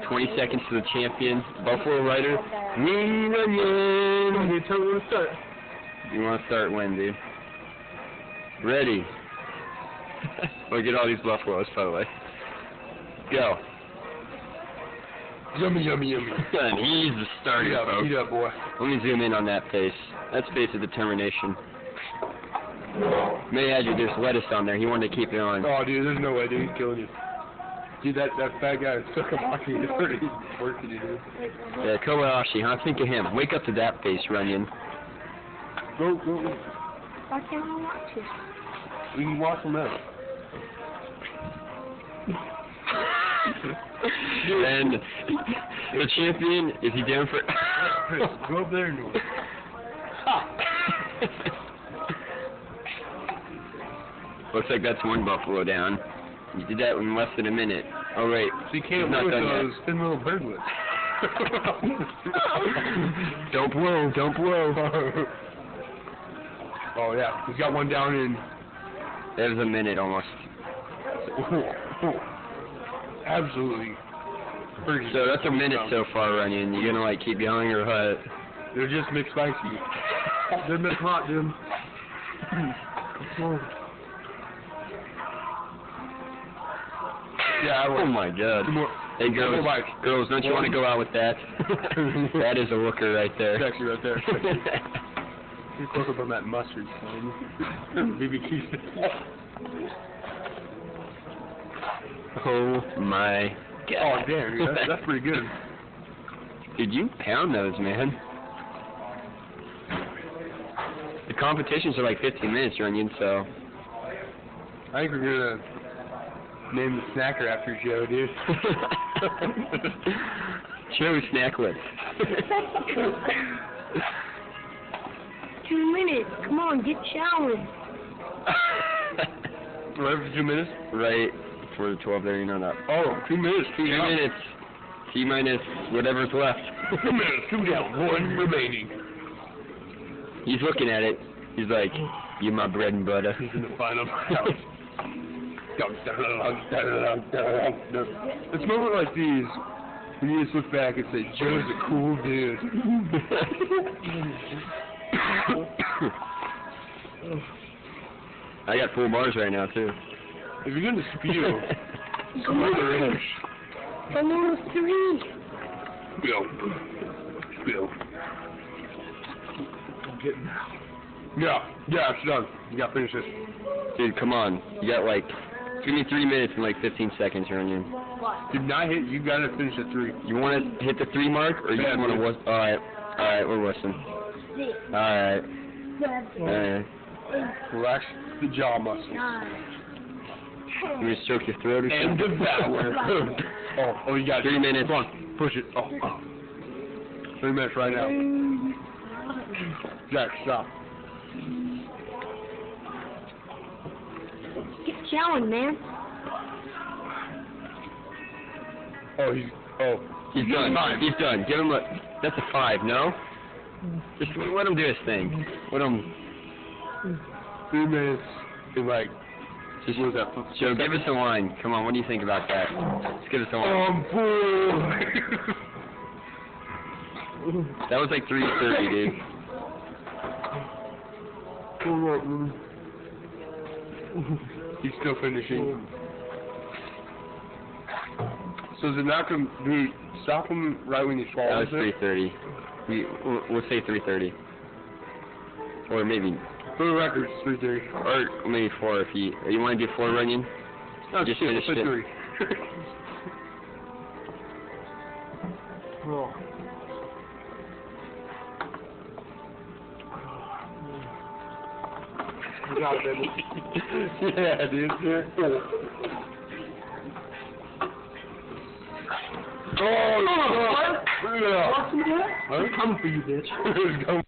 20 seconds to the champion, Buffalo Rider. Runyon. Tell me when to start. You want to start when, dude? Ready. Look at all these buffaloes, by the way. Go. Yummy, yummy, yummy. And he's the starter, folks. Eat up, boy. Let me zoom in on that face. That's face of determination. May add you, there's lettuce on there. He wanted to keep it on. Oh, dude, there's no way, dude. He's killing you. Dude, that fat guy is so cocky. He's already working, dude. Yeah, Kobayashi, huh? Think of him. Wake up to that face, Runyon. Go. Why can't I watch it? We can watch him out. And the champion, is he down for... Chris, go up there and do it. Looks like that's one buffalo down. You did that in less than a minute. Oh, wait. So you can't not move done those thin little birdlets. Don't blow, don't blow. Oh, yeah. He's got one down in... That was a minute almost. Absolutely. So that's a minute so far, Runyon. You gonna, like, keep yelling or what? They're just McSpicy. They're McHot, dude. Yeah, I will. Oh my God. Hey girls, don't you want to go out with that? That is a looker right there. Sexy right there. You close up on that mustard, son. BBQ. Oh my God. Oh damn, dude, that's pretty good. Dude, you pound those, man. The competitions are like 15 minutes, Runyon, so. I think we're gonna name the snacker after Joe, dude. Joe Snacklets. 2 minutes. Come on, get showering. Right for 2 minutes? Right before the 12:30, no, not. Oh, 2 minutes. 2 minutes. T minus whatever's left. 2 minutes. 2 down. 1 remaining. He's looking at it. He's like, "You my bread and butter." He's in the final round. It's moments like these when you just look back and say, Joe's a cool dude. I got full bars right now too. If you're gonna spew, further in. I'm on 3. Spill. I'm getting out. Yeah, it's done. You gotta finish this. Dude, come on. You got like, give me 3 minutes and like 15 seconds, Runyon. What? Did not hit, you gotta finish at 3. You want to hit the 3 mark, or you Yeah, want to dude. whistle? Alright, we're whistling. 6, Alright. 7, Relax the jaw muscles. 9, You want to stroke your throat or And something? devour. Oh, you got it. 3 minutes. Come on, push it. Oh. 3 minutes right now. Jack, stop. Get showering, man. He's done. He's done. Give him a. That's a 5. No. Just let him do his thing. Let him. 3 minutes and like. Just what was that? Joe, give us a line. Come on. What do you think about that? Just give us a line. Boy. That was like 3:30, dude. He's still finishing. So is it not going to stop him right when he That swallows was it? 3:30. We'll say 3:30. Or maybe. For the record, it's 3:30. Or maybe 4 if you want to do 4, Runyon? No, Just shit, finished let's it. say 3. Oh. Good job, baby. Yeah, dude. Oh, I'm coming for you, bitch. Let's go.